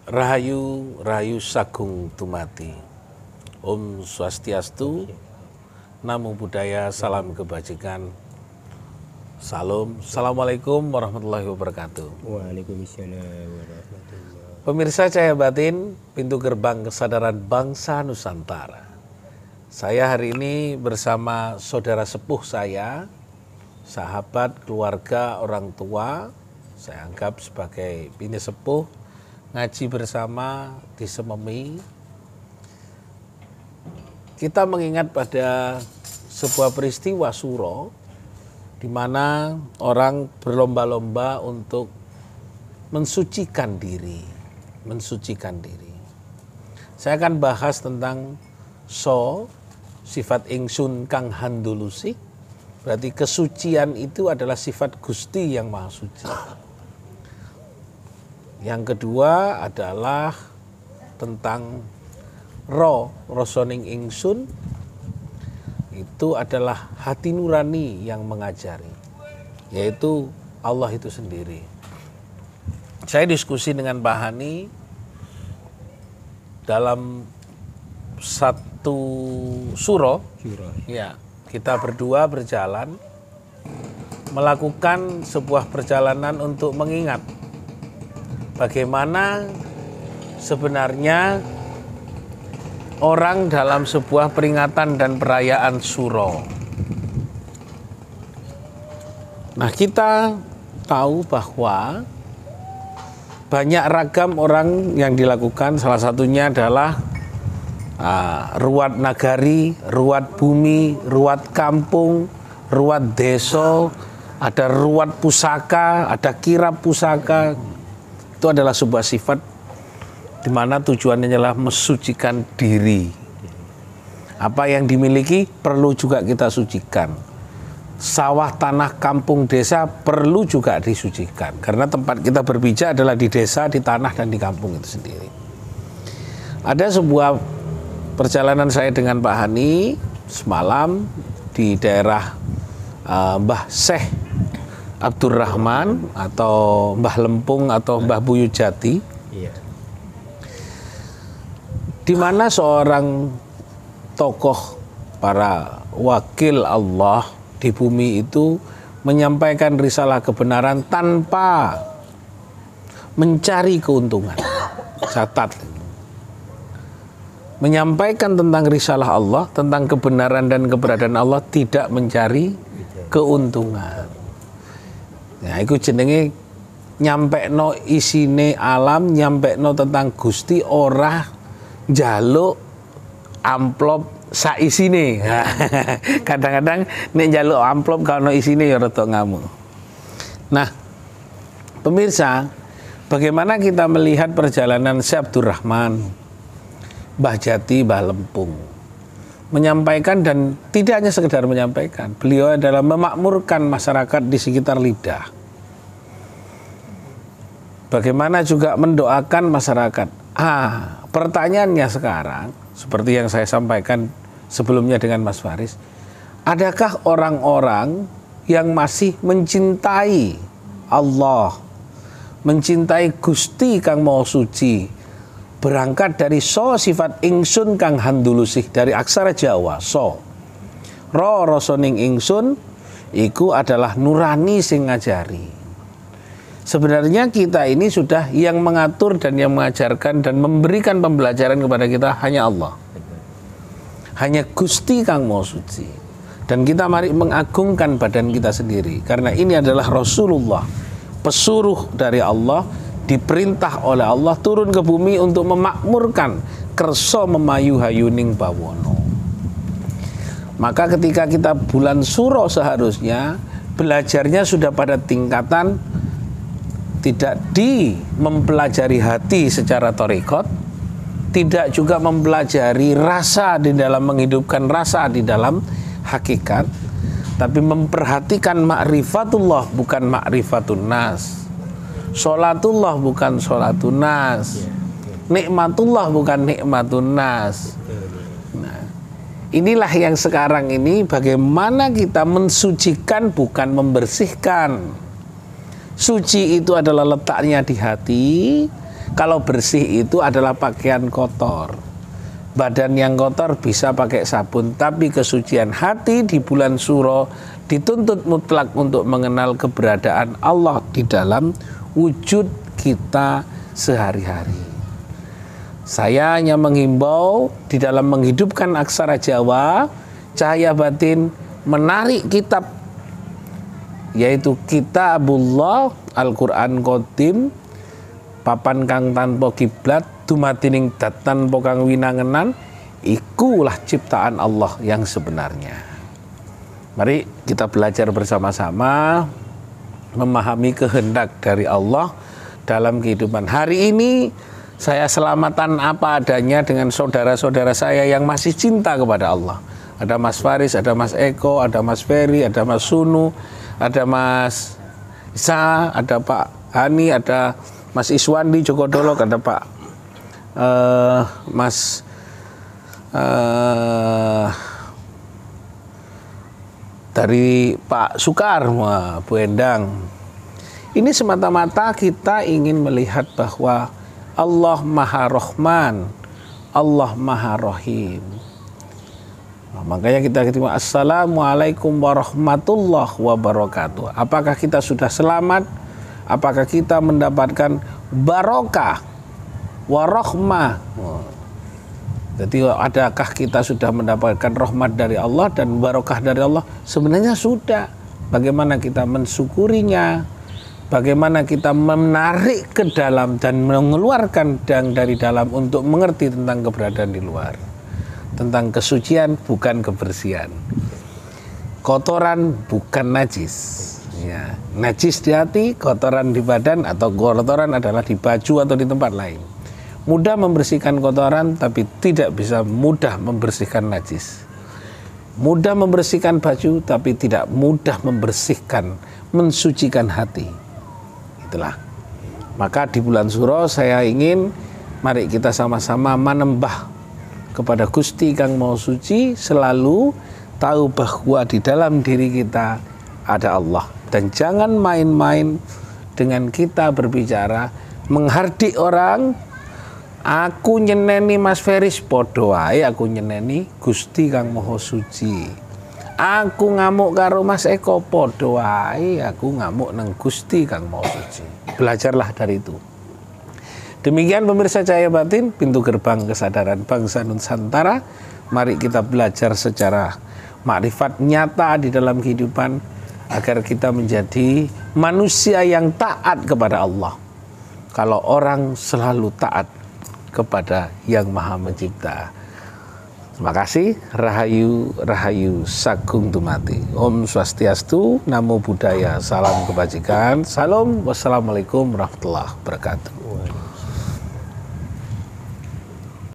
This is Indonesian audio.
Rahayu, Rahayu Sagung Tumati. Om Swastiastu, Namo Buddhaya, Salam Kebajikan. Salam, Assalamualaikum warahmatullahi wabarakatuh. Waalaikumsalam warahmatullahi. Pemirsa Cahaya Batin, pintu gerbang kesadaran bangsa Nusantara. Saya hari ini bersama saudara sepuh saya, sahabat, keluarga, orang tua, saya anggap sebagai bini sepuh, ngaji bersama di Sememi. Kita mengingat pada sebuah peristiwa suro di mana orang berlomba-lomba untuk mensucikan diri. Saya akan bahas tentang sifat ingsun kang handulusik. Berarti kesucian itu adalah sifat Gusti yang Maha Suci. Yang kedua adalah tentang rosoning ingsun, itu adalah hati nurani yang mengajari, yaitu Allah itu sendiri. Saya diskusi dengan Pak Hani dalam satu suro. Ya, kita berdua berjalan melakukan sebuah perjalanan untuk mengingat bagaimana sebenarnya orang dalam sebuah peringatan dan perayaan suro. Nah, kita tahu bahwa banyak ragam orang yang dilakukan, salah satunya adalah ruat nagari, ruat bumi, ruat kampung, ruat deso, ada ruat pusaka, ada kirap pusaka. Itu adalah sebuah sifat di mana tujuannya adalah mensucikan diri. Apa yang dimiliki perlu juga kita sucikan. Sawah, tanah, kampung, desa perlu juga disucikan. Karena tempat kita berpijak adalah di desa, di tanah, dan di kampung itu sendiri. Ada sebuah perjalanan saya dengan Pak Hani semalam di daerah Mbah Syekh Abdurrahman atau Mbah Lempung atau Mbah Buyut-Jati, di mana seorang tokoh para wakil Allah di bumi itu menyampaikan risalah kebenaran tanpa mencari keuntungan. Catat. Menyampaikan tentang risalah Allah, tentang kebenaran dan keberadaan Allah, tidak mencari keuntungan. Nah, itu jenenge nyampekno isine alam, nyampekno tentang Gusti, ora njaluk amplop sak isine. Kadang-kadang nek njaluk amplop kalau isine ya rada ngamuk. Nah, pemirsa, bagaimana kita melihat perjalanan Syekh Abdurrahman, Mbah Jati, Mbah Lempung menyampaikan, dan tidak hanya sekedar menyampaikan, beliau adalah memakmurkan masyarakat di sekitar lidah. Bagaimana juga mendoakan masyarakat. Pertanyaannya sekarang, seperti yang saya sampaikan sebelumnya dengan Mas Faris, adakah orang-orang yang masih mencintai Allah, mencintai Gusti kang Maha Suci, berangkat dari sifat ingsun kang handulusih, dari aksara Jawa rosoning ingsun iku adalah nurani sing ngajari. Sebenarnya kita ini sudah yang mengatur dan yang mengajarkan dan memberikan pembelajaran kepada kita hanya Allah, hanya Gusti kang Maha Suci. Dan kita mari mengagungkan badan kita sendiri, karena ini adalah Rasulullah, pesuruh dari Allah, diperintah oleh Allah turun ke bumi untuk memakmurkan kerso memayu hayuning bawono. Maka ketika kita bulan suro seharusnya belajarnya sudah pada tingkatan tidak mempelajari hati secara thariqat, tidak juga mempelajari rasa di dalam menghidupkan rasa di dalam hakikat, tapi memperhatikan ma'rifatullah bukan ma'rifatun nas. Sholatullah bukan sholatun nas, nikmatullah bukan nikmatun nas. Nah, inilah yang sekarang ini bagaimana kita mensucikan bukan membersihkan. Suci itu adalah letaknya di hati, Kalau bersih itu adalah pakaian kotor. Badan yang kotor bisa pakai sabun, tapi kesucian hati di bulan Suro dituntut mutlak untuk mengenal keberadaan Allah di dalam wujud kita sehari-hari. Saya hanya menghimbau di dalam menghidupkan aksara Jawa, cahaya batin menarik kitab, yaitu Kitabullah Al-Quran Qadim, papan kang tanpa kiblat, dumatining dat tanpa kang winangenan, ikulah ciptaan Allah yang sebenarnya. Mari kita belajar bersama-sama memahami kehendak dari Allah dalam kehidupan. Hari ini saya selamatan apa adanya dengan saudara-saudara saya yang masih cinta kepada Allah. Ada Mas Faris, ada Mas Eko, ada Mas Ferry, ada Mas Sunu, ada Mas Isa, ada Pak Hani, ada Mas Iswandi Joko Dolok, ada Pak Mas dari Pak Sukar, Bu Endang. Ini semata-mata kita ingin melihat bahwa Allah Maha Rahman, Allah Maha Rahim. Nah, makanya kita ketemu Assalamualaikum warahmatullahi wabarakatuh. Apakah kita sudah selamat? Apakah kita mendapatkan barokah, warahmah? Jadi adakah kita sudah mendapatkan rahmat dari Allah dan barokah dari Allah? Sebenarnya sudah. Bagaimana kita mensyukurinya? Bagaimana kita menarik ke dalam dan mengeluarkan dari dalam untuk mengerti tentang keberadaan di luar. Tentang kesucian bukan kebersihan. Kotoran bukan najis. Ya, najis di hati, kotoran di badan atau kotoran adalah di baju atau di tempat lain. Mudah membersihkan kotoran tapi tidak bisa mudah membersihkan najis. Mudah membersihkan baju tapi tidak mudah membersihkan, mensucikan hati. Itulah. Maka di bulan Suro saya ingin mari kita sama-sama menembah kepada Gusti Kang Maha Suci, selalu tahu bahwa di dalam diri kita ada Allah. Dan jangan main-main dengan kita berbicara, menghardik orang. Aku nyeneni Mas Feris, podo wae aku nyeneni Gusti Kang Maha Suci. Aku ngamuk karo Mas Eko, podo wae aku ngamuk nang Gusti Kang Maha Suci. Belajarlah dari itu. Demikian pemirsa Cahaya Batin, pintu gerbang kesadaran bangsa Nusantara. Mari kita belajar secara makrifat nyata di dalam kehidupan agar kita menjadi manusia yang taat kepada Allah. Kalau orang selalu taat kepada Yang Maha Mencipta. Terima kasih. Rahayu, Rahayu Sagung Dumati. Om Swastiastu, Namo Buddhaya, salam kebajikan. Salam, wassalamualaikum warahmatullahi wabarakatuh.